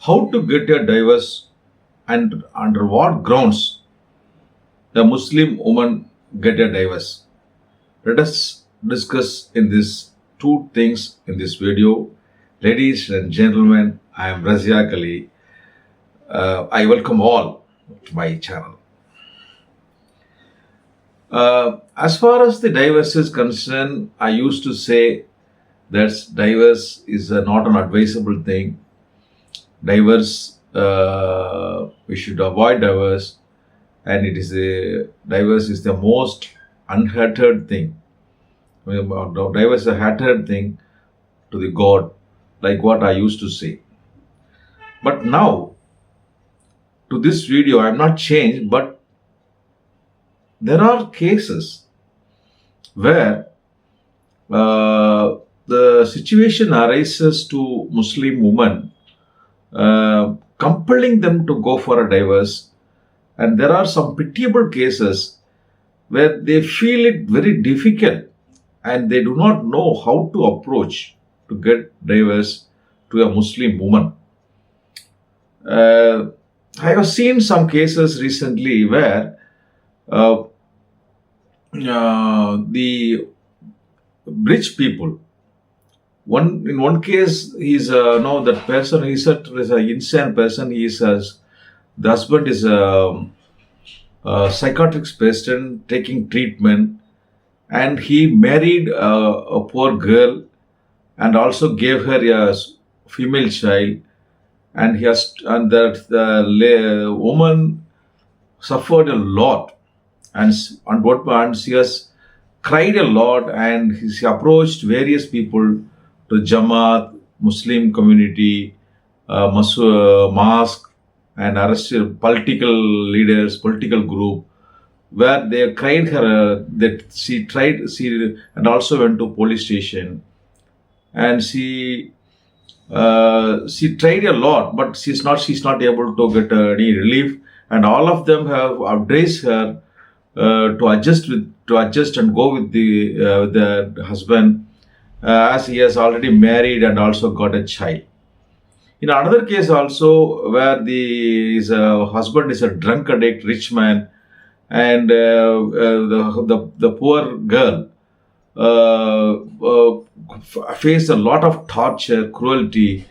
How to get a divorce and under what grounds a Muslim woman get a divorce. Let us discuss in this two things in this video. Ladies and gentlemen, I am Razia Ali. I welcome all to my channel. As far as the divorce is concerned, I used to say that divorce is not an advisable thing. Divorce, we should avoid divorce, and divorce is the most unhated thing. Divorce is a hated thing to the God, like what I used to say. But now, to this video, I am not changed, but there are cases where the situation arises to Muslim women, compelling them to go for a divorce, and there are some pitiable cases where they feel it very difficult and they do not know how to approach to get divorce to a Muslim woman. I have seen some cases recently where the rich people. In one case, he's that person. He's an insane person. The husband is a psychiatric patient taking treatment, and he married a poor girl, and also gave her a female child, and the woman suffered a lot, and she has cried a lot, and she approached various people to Jamaat, Muslim community, mosque, and arrested political leaders, political group, where they cried her that and also went to police station, and she tried a lot, but she's not able to get any relief, and all of them have advised her to adjust and go with the husband, as he has already married and also got a child. In another case also, where his husband is a drunk addict, rich man, and the poor girl faced a lot of torture, cruelty,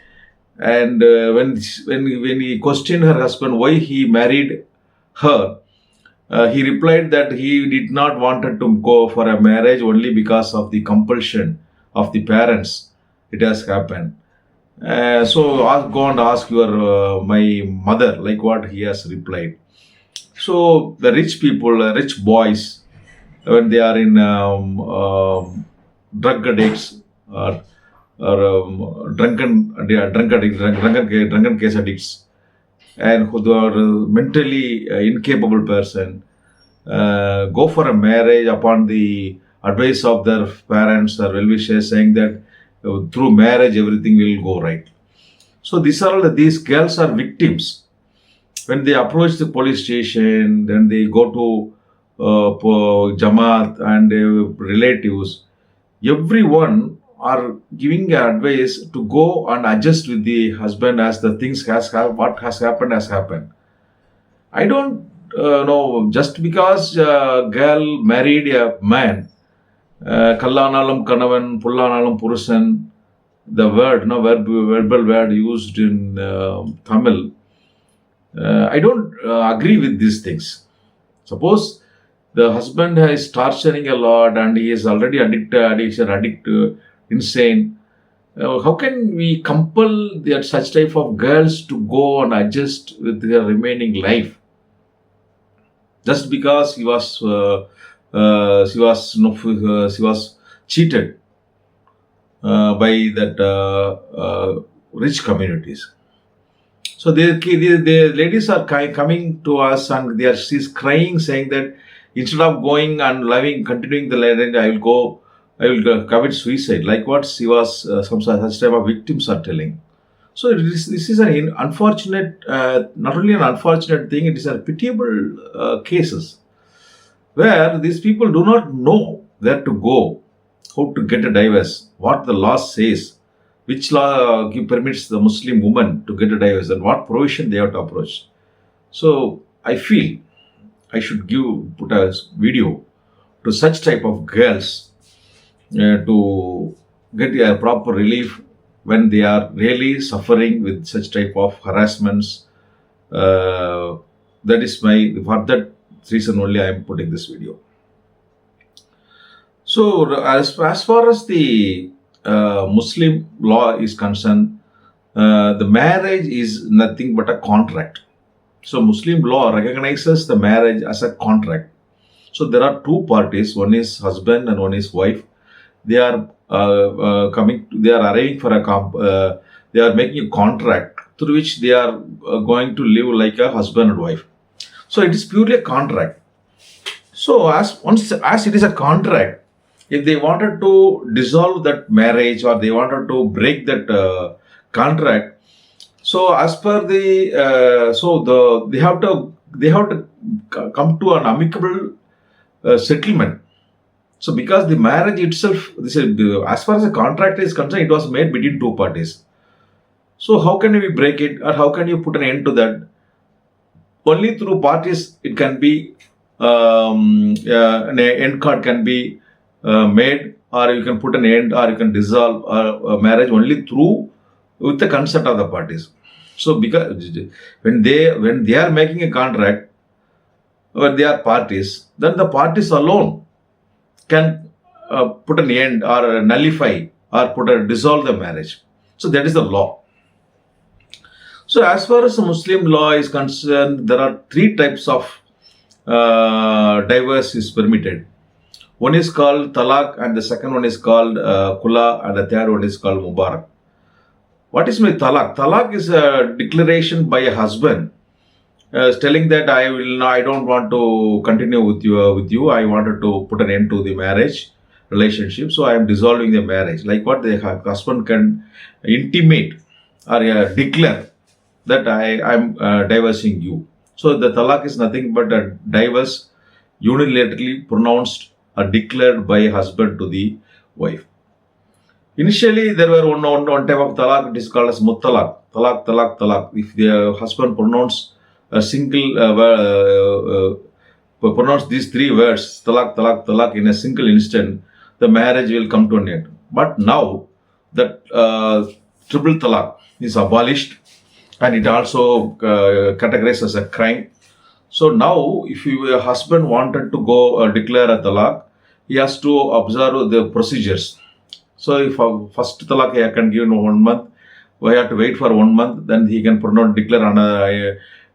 and when he questioned her husband why he married her, he replied that he did not wanted to go for a marriage only because of the compulsion of the parents. It has happened. Go and ask your my mother, like what he has replied. So the rich people, rich boys, when they are in drug addicts or drunken case addicts, and who are mentally incapable person, go for a marriage upon the advice of their parents or well-wishers, saying that through marriage everything will go right. So these girls are victims. When they approach the police station, then they go to Jamaat and relatives. Everyone are giving advice to go and adjust with the husband, as the things what has happened. I don't know, just because a girl married a man, Kallanalum Kanavan, Pullanalum Purusan, the word, verbal word used in Tamil. I don't agree with these things. Suppose the husband is torturing a lot and he is already addicted, insane. How can we compel such type of girls to go and adjust with their remaining life? Just because she was cheated by that rich communities. So the ladies are coming to us, and she's crying, saying that instead of going and continuing the marriage, I will commit suicide. Like what she was, some such type of victims are telling. So this is an unfortunate, not only an unfortunate thing, it is a pitiable cases where these people do not know where to go, how to get a divorce, what the law says. which law permits the Muslim woman to get a divorce and what provision they have to approach. So I feel I should put a video to such type of girls to get a proper relief when they are really suffering with such type of harassments. Uh, that is for that reason only I am putting this video. So as far as the Muslim law is concerned, the marriage is nothing but a contract. So Muslim law recognizes the marriage as a contract. So there are two parties, one is husband and one is wife. They are they are arranging for they are making a contract through which they are going to live like a husband and wife. So it is purely a contract. So as it is a contract, if they wanted to dissolve that marriage or they wanted to break that contract, so as per the they have to come to an amicable settlement. So because the marriage itself, as far as the contract is concerned, it was made between two parties. So how can we break it or how can you put an end to that? Only through parties it can be an end card can be made, or you can put an end, or you can dissolve a marriage only through with the consent of the parties. So because when they are making a contract, when they are parties, then the parties alone can put an end or nullify or dissolve the marriage. So that is the law. So as far as the Muslim law is concerned, there are three types of divorce is permitted. One is called Talak, and the second one is called Kula, and the third one is called Mubarak. What is my Talak? Talak is a declaration by a husband telling that I don't want to continue with you. I wanted to put an end to the marriage relationship, so I am dissolving the marriage. Like what the husband can intimate or declare that I'm divorcing you. So the talak is nothing but a divorce unilaterally pronounced or declared by husband to the wife. Initially, there were one type of talak. It is called as muttalak. Talak, talak, talak. If the husband pronounce a single pronounce these three words, talak, talak, talak, in a single instant, the marriage will come to an end. But now that triple talak is abolished, and it also categorized as a crime. So now, if your husband wanted to go declare a talak, he has to observe the procedures. So if first talak he can give in 1 month, we have to wait for 1 month, then he can declare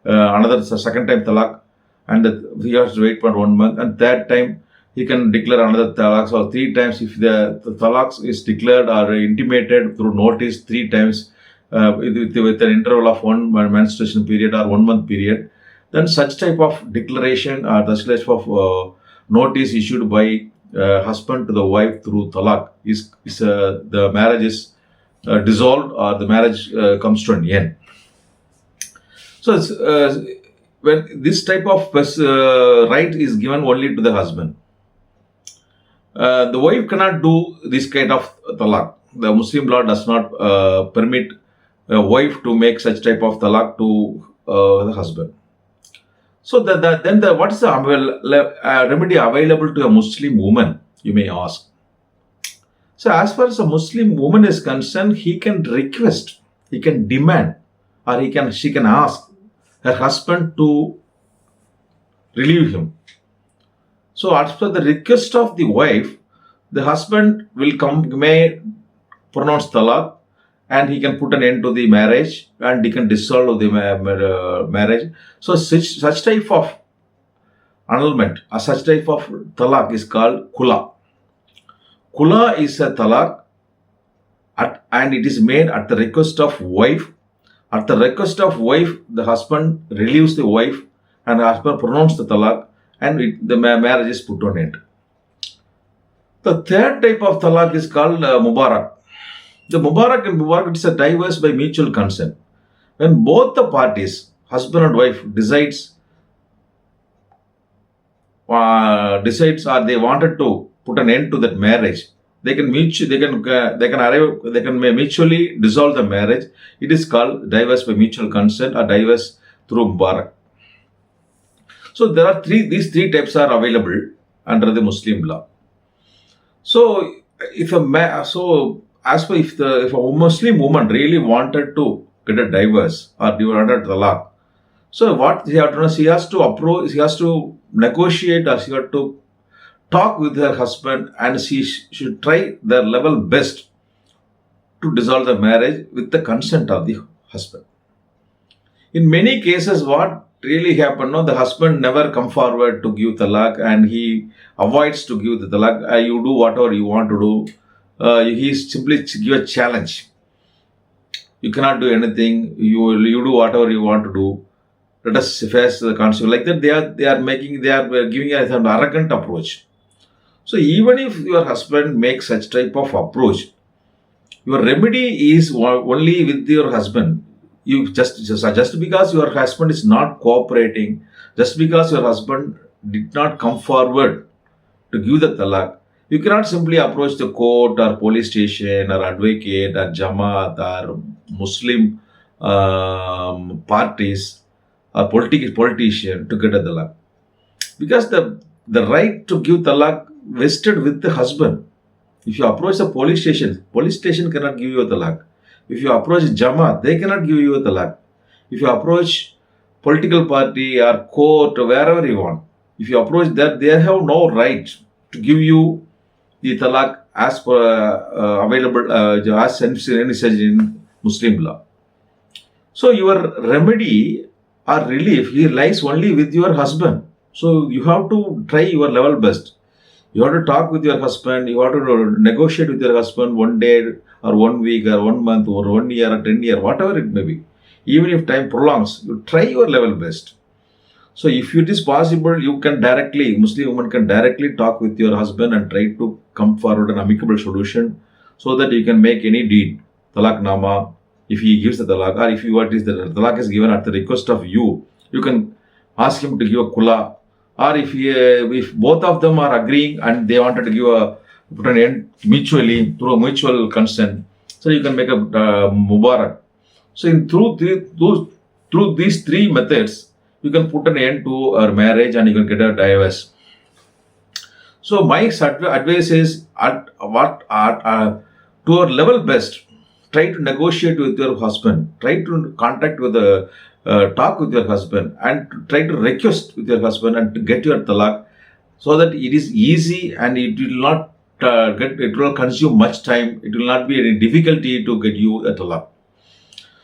another second time talak, and he has to wait for 1 month, and third time he can declare another talak. So 3 times, if the talak is declared or intimated through notice 3 times with an interval of 1 menstruation period or 1 month period, then such type of declaration or the type of notice issued by husband to the wife through talak is the marriage is dissolved, or the marriage comes to an end. So it's, when this type of right is given only to the husband, the wife cannot do this kind of talak. The Muslim law does not permit a wife to make such type of talak to the husband. So then what is the remedy available to a Muslim woman, you may ask. So as far as a Muslim woman is concerned, he can request, he can demand, or she can ask her husband to relieve him. So as per the request of the wife, the husband may pronounce talak, and he can put an end to the marriage, and he can dissolve the marriage. So such type of annulment or such type of talak is called kula. Kula is a talak, and it is made at the request of wife. At the request of wife, the husband relieves the wife, and the husband pronounces the talak, and the marriage is put on end. The third type of talak is called Mubarak. The Mubarak is a divorce by mutual consent. When both the parties, husband and wife, decides or they wanted to put an end to that marriage, they can mutually dissolve the marriage. It is called divorce by mutual consent or divorce through Mubarak. So there are these three types are available under the Muslim law. So if if a Muslim woman really wanted to get a divorce or wanted talaq, so what she has to do, she has to negotiate, or she has to talk with her husband, and she should try their level best to dissolve the marriage with the consent of the husband. In many cases, what really happened, no, the husband never come forward to give talaq, and he avoids to give the talaq. You do whatever you want to do. He simply give a challenge. You cannot do anything. You do whatever you want to do. Let us face the consequence. Like that, they are giving an arrogant approach. So even if your husband makes such type of approach, your remedy is only with your husband. You just because your husband is not cooperating, just because your husband did not come forward to give the talaq, you cannot simply approach the court or police station or advocate or Jamaat or Muslim parties or politician to get a talaq, because the right to give talaq vested with the husband. If you approach the police station cannot give you a talaq. If you approach Jamaat, they cannot give you a talaq. If you approach political party or court or wherever you want, if you approach that, they have no right to give you the talaq as per available as envisaged in Muslim law. So your remedy or relief lies only with your husband. So you have to try your level best. You have to talk with your husband. You have to negotiate with your husband one day or 1 week or 1 month or 1 year or 10 years, whatever it may be. Even if time prolongs, you try your level best. So if it is possible, you can Muslim woman can directly talk with your husband and try to come forward an amicable solution, so that you can make any deed, talaq nama, if he gives the talaq, or if the talaq is given at the request of you, you can ask him to give a kula. Or if both of them are agreeing and they wanted to put an end mutually through a mutual consent, so you can make a Mubarak. So through these three methods, you can put an end to our marriage and you can get a divorce. So my advice is, to your level best, try to negotiate with your husband, try to talk with your husband, and try to request with your husband and to get your talaq, so that it is easy and it will not it will consume much time. It will not be any difficulty to get you a talaq.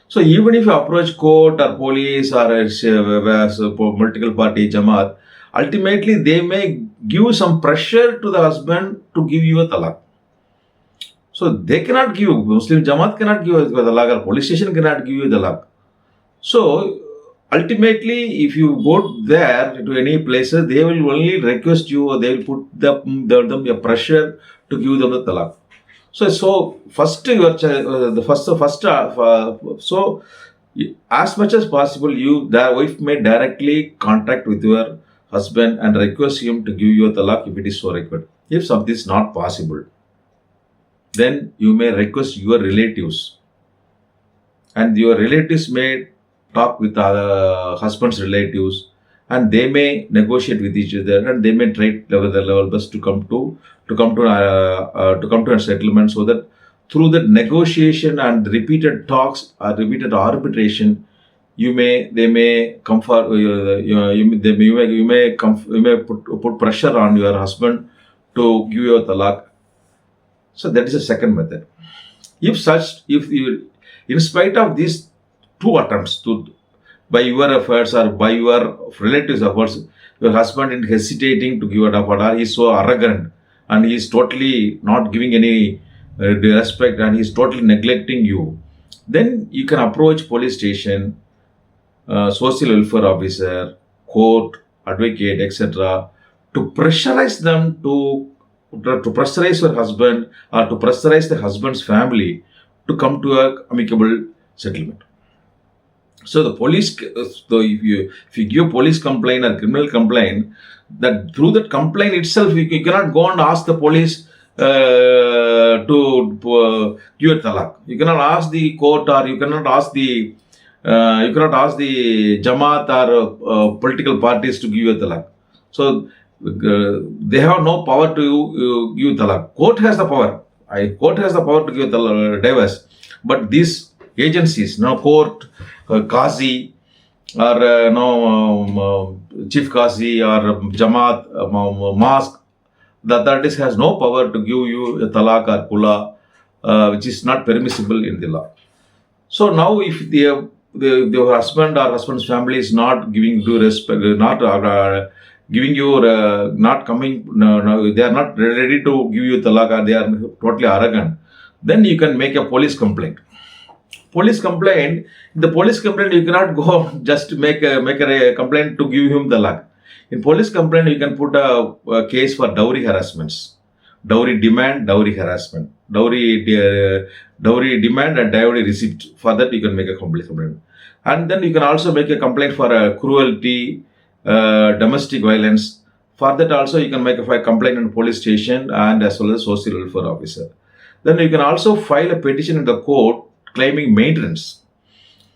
So even if you approach court or police or political party Jamaat, ultimately they may give some pressure to the husband to give you a talaq. So they cannot give, Muslim Jamaat cannot give a talaq, or police station cannot give you a talaq. So ultimately, if you go there to any places, they will only request you, or they will put them a pressure to give them the talaq. So first so as much as possible, the wife may directly contact with your husband and request him to give you a talaq if it is so required. If something is not possible, then you may request your relatives, and your relatives may talk with the husband's relatives, and they may negotiate with each other, and they may try their level best to come to a settlement, so that through the negotiation and repeated talks or repeated arbitration, you may put pressure on your husband to give you a talaq. So that is the second method. If you, in spite of these two attempts by your efforts or by your relatives' efforts, your husband is hesitating to give a talaq, he is so arrogant and he is totally not giving any respect and he is totally neglecting you, then you can approach police station, social welfare officer, court, advocate, etc. to pressurize them to pressurize your husband or to pressurize the husband's family to come to an amicable settlement. So the police, so if you give police complaint or criminal complaint, that through that complaint itself, you cannot go and ask the police, give a talak. You cannot ask the court, or you cannot ask the Jamaat or political parties to give you a talak. So they have no power to give talak. Court has the power. Court has the power to give divorce, but these agencies, now court, Qazi, or Chief Qazi, or Jamaat, mosque, the authorities has no power to give you a talak or kula, which is not permissible in the law. So now, if the husband or husband's family is not giving due respect, not giving you, not coming, no, they are not ready to give you talak, or they are totally arrogant, then you can make a police complaint. Police complaint. The police complaint, you cannot go just make a complaint to give him talak. In police complaint, you can put a case for dowry harassments, dowry demand, dowry harassment, dowry demand and dowry receipt. For that, you can make a complaint. And then you can also make a complaint for cruelty, domestic violence. For that also, you can make a complaint in police station and as well as social welfare officer. Then you can also file a petition in the court claiming maintenance.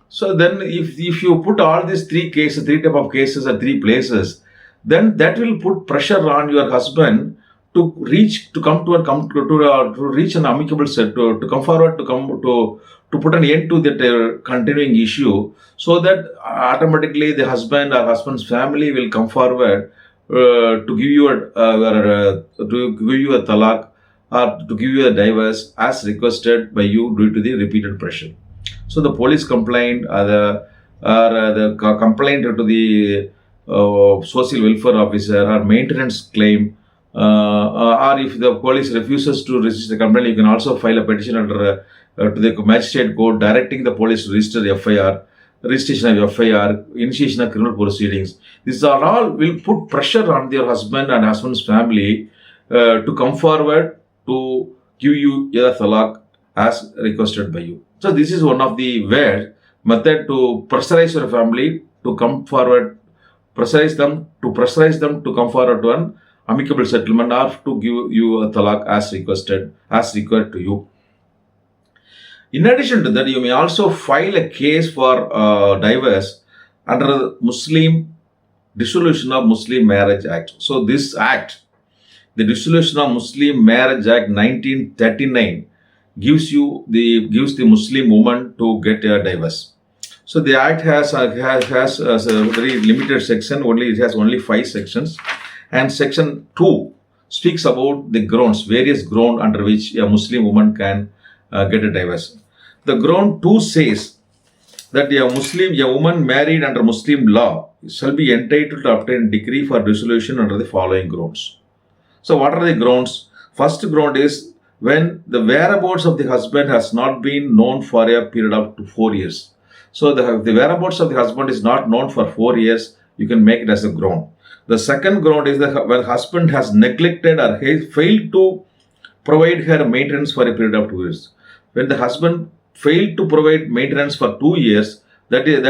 So then, if you put all these three type of cases at three places, then that will put pressure on your husband to reach an amicable set, to come forward, to put an end to that continuing issue, so that automatically the husband or husband's family will come forward to give you a talak, or to give you a divorce as requested by you due to the repeated pressure. So the police complaint, or the complaint to the social welfare officer, or maintenance claim, or if the police refuses to register the complaint, you can also file a petition under to the magistrate court directing the police to register the FIR, registration of FIR, initiation of criminal proceedings. These are all will put pressure on your husband and husband's family to come forward to give you a talak as requested by you. So this is one of the method to pressurize your family to come forward, pressurize them to come forward to an amicable settlement, or to give you a talak as required to you. In addition to that, you may also file a case for divorce under the Muslim Dissolution of Muslim Marriage Act. So this act, the Dissolution of Muslim Marriage Act 1939, gives the Muslim woman to get a divorce. So the act has a very limited section. It has only 5 sections, and section 2 speaks about the various grounds under which a Muslim woman can get a divorce. The ground 2 says that a woman married under Muslim law shall be entitled to obtain decree for dissolution under the following grounds. So what are the grounds? First ground is when the whereabouts of the husband has not been known for a period of 4 years. So the whereabouts of the husband is not known for 4 years, you can make it as a ground. The second ground is that when husband has neglected or failed to provide her maintenance for a period of 2 years. When the husband failed to provide maintenance for 2 years, that you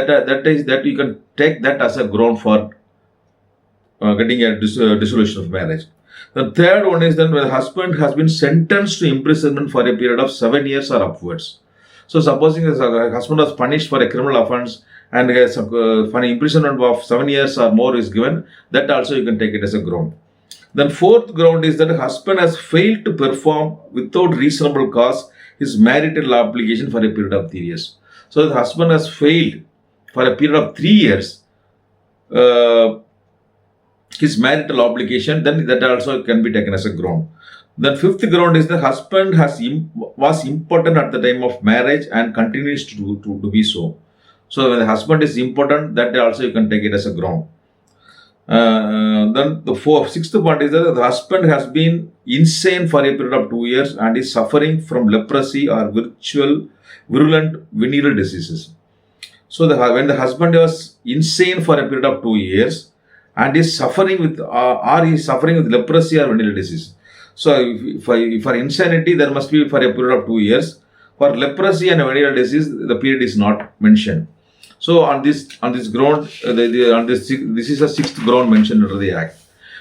can take that as a ground for getting a dissolution of marriage. The third one is then when the husband has been sentenced to imprisonment for a period of 7 years or upwards. So supposing the husband was punished for a criminal offense and for an imprisonment of 7 years or more is given, that also you can take it as a ground. Then fourth ground is that the husband has failed to perform without reasonable cause his marital obligation for a period of 3 years. So the husband has failed for a period of 3 years his marital obligation, then that also can be taken as a ground. The fifth ground is the husband was important at the time of marriage and continues to be so. So when the husband is important, that also you can take it as a ground. Then the sixth point is that the husband has been insane for a period of 2 years and is suffering from leprosy or virulent venereal diseases. So when the husband was insane for a period of 2 years and is suffering with leprosy or venereal disease. So for insanity, there must be for a period of 2 years. For leprosy and venereal disease, the period is not mentioned. So on this ground, this is the sixth ground mentioned under the Act.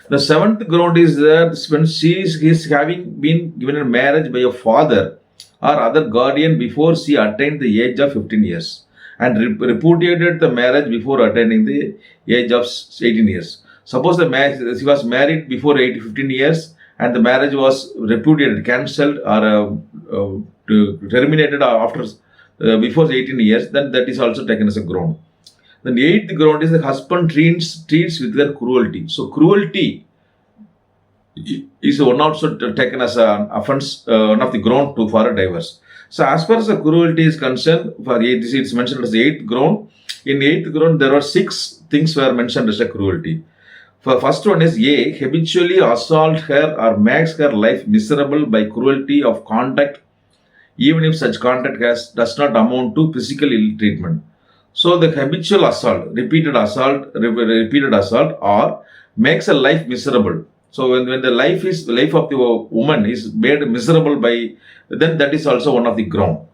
The seventh ground is that when she is having been given a marriage by a father or other guardian before she attained the age of 15 years and repudiated the marriage before attaining the age of 18 years. Suppose she was married before 15 years and the marriage was repudiated, cancelled, or terminated after before 18 years, then that is also taken as a ground. Then the eighth ground is the husband treats with their cruelty. So cruelty is one also taken as an offense, one of the ground for a divorce. So as far as the cruelty is concerned, for this it's mentioned as the eighth ground. In the eighth ground, there are 6 things were mentioned as a cruelty. First one is A, habitually assault her or makes her life miserable by cruelty of conduct, even if such conduct does not amount to physical ill treatment. So the habitual assault, repeated assault, or makes a life miserable. So when the life of the woman is made miserable by, then that is also one of the ground.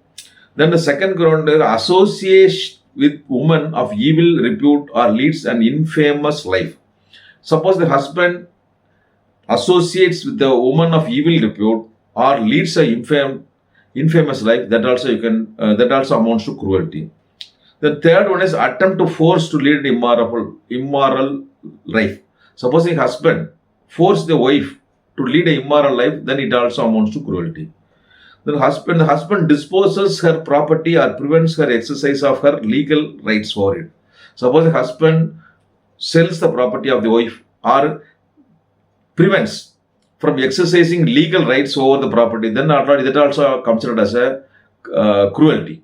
Then the second ground is association with woman of evil repute or leads an infamous life. Suppose the husband associates with the woman of evil repute or leads a infamous life, that also amounts to cruelty. The third one is attempt to force to lead immoral life. Suppose the husband force the wife to lead an immoral life, then it also amounts to cruelty. The husband disposes her property or prevents her exercise of her legal rights for it. Suppose the husband sells the property of the wife or prevents from exercising legal rights over the property, then that also considered as a cruelty.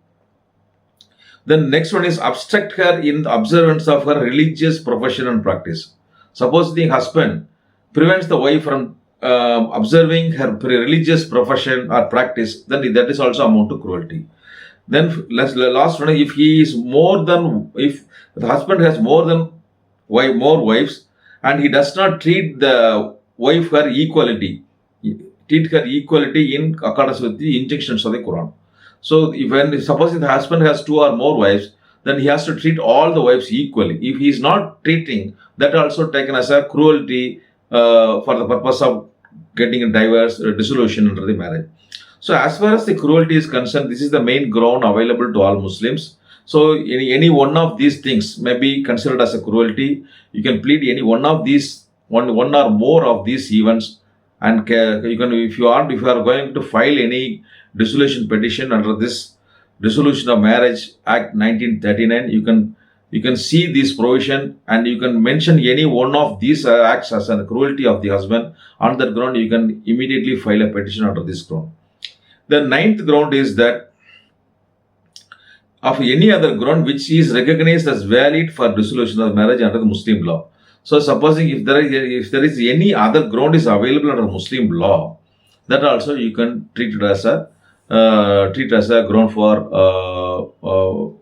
Then next one is obstruct her in the observance of her religious profession and practice. Suppose the husband prevents the wife from observing her religious profession or practice, then that is also amount to cruelty. Then last one, if the husband has more wives and he does not treat the wife her equality in accordance with the injunctions of the Quran. So suppose the husband has 2 or more wives, then he has to treat all the wives equally. If he is not treating, that also taken as a cruelty for the purpose of getting a divorce or dissolution under the marriage. So as far as the cruelty is concerned, this is the main ground available to all Muslims. So any one of these things may be considered as a cruelty. You can plead any one of these, one or more of these events, and if you are going to file any dissolution petition under this Dissolution of Marriage Act 1939, you can see this provision and you can mention any one of these acts as a cruelty of the husband. On that ground, you can immediately file a petition under this ground. The ninth ground is that of any other ground which is recognized as valid for dissolution of marriage under the Muslim law. So supposing if there is any other ground is available under Muslim law, that also you can treat it as a ground for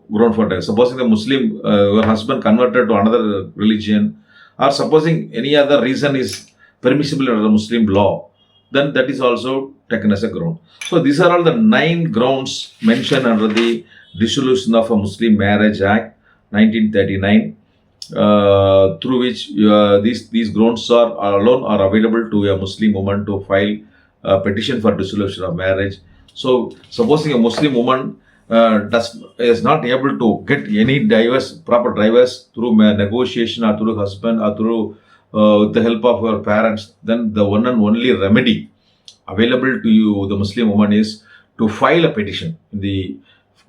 divorce. Supposing the Muslim your husband converted to another religion, or supposing any other reason is permissible under the Muslim law, then that is also taken as a ground. So these are all the 9 grounds mentioned under the Dissolution of a Muslim Marriage Act 1939, through which these grounds alone are available to a Muslim woman to file a petition for dissolution of marriage. So supposing a Muslim woman is not able to get any proper divorce through negotiation or through husband or through with the help of her parents, then the one and only remedy available to you, the Muslim woman, is to file a petition in the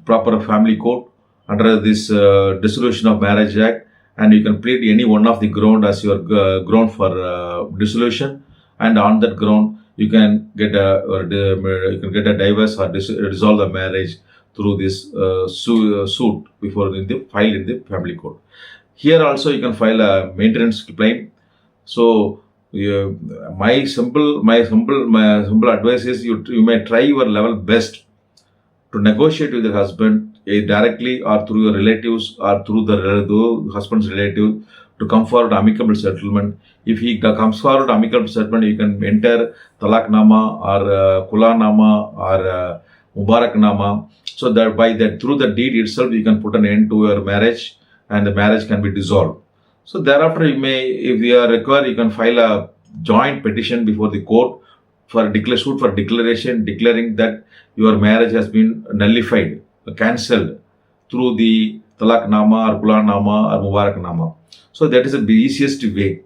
proper family court under this Dissolution of Marriage Act, and you can plead any one of the ground as your ground for dissolution, and on that ground you can get a divorce or dissolve the marriage through this suit before filed in the family court. Here also you can file a maintenance claim. So my simple advice is you may try your level best to negotiate with the husband directly or through your relatives or through the husband's relative to come forward amicable settlement. If he comes forward amicable settlement, you can enter Talak Nama or Kula Nama or Mubarak Nama, so that through the deed itself you can put an end to your marriage and the marriage can be dissolved. So thereafter, you may, if you are required, you can file a joint petition before the court for suit for declaration, declaring that your marriage has been nullified, cancelled through the Talak Nama or Kulan Nama or Mubarak Nama. So that is the easiest way.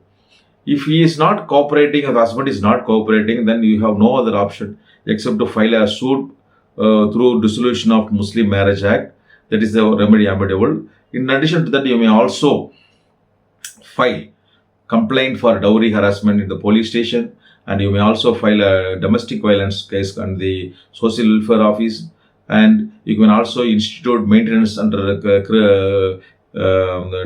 If he is not cooperating, or the husband is not cooperating, then you have no other option except to file a suit through dissolution of Muslim Marriage Act. That is the remedy amenable. In addition to that, you may also file complaint for dowry harassment in the police station, and you may also file a domestic violence case on the social welfare office, and you can also institute maintenance under the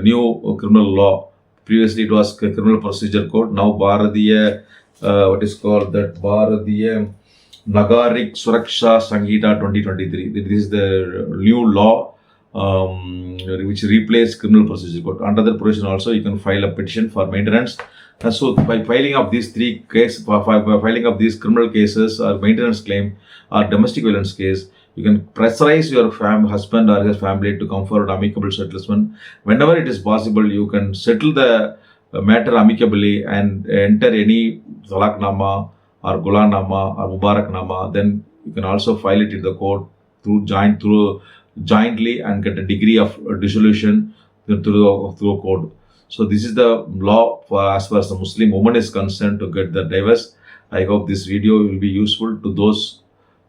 new criminal law. Previously it was criminal procedure code, now Bharatiya, what is called that, Bharatiya Nagarik Suraksha Sanghita 2023. This is the new law which replaced criminal procedure code. Under the provision also, you can file a petition for maintenance. So by filing of these three cases, by filing of these criminal cases or maintenance claim or domestic violence case, you can pressurize your husband or his family to come forward amicable settlement. Whenever it is possible, you can settle the matter amicably and enter any Talak Nama or Gulan Nama or Mubarak Nama. Then you can also file it in the court jointly and get a degree of dissolution through a court. So this is the law for as far as the Muslim woman is concerned to get the divorce. I hope this video will be useful to those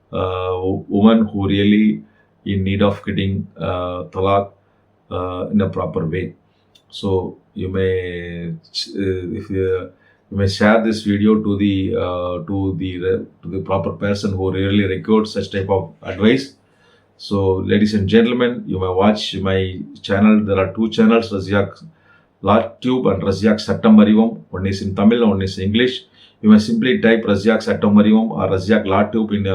women who really in need of getting talaq in a proper way. So you may you may share this video to the proper person who really requires such type of advice. So ladies and gentlemen, you may watch my channel. There are two channels, Razyak Tube and Razyak Sattamarivam. One is in Tamil, one is English. You may simply type Razyak Sattamarivam or Razyak Tube in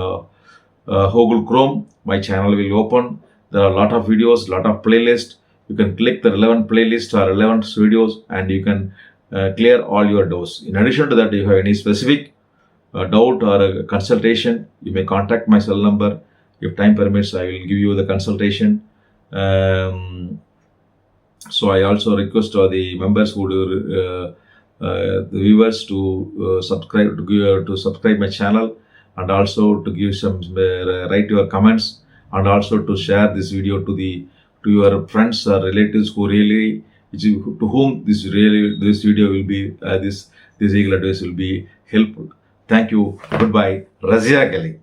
Google Chrome. My channel will open. There are a lot of videos, lot of playlists. You can click the relevant playlist or relevant videos and you can clear all your doubts. In addition to that, if you have any specific doubt or a consultation, you may contact my cell number. If time permits, I will give you the consultation. So I also request the members who do the viewers to subscribe my channel, and also to give some write your comments, and also to share this video to your friends or relatives who really to whom this video will be this legal advice will be helpful. Thank you. Goodbye. Razia Gali.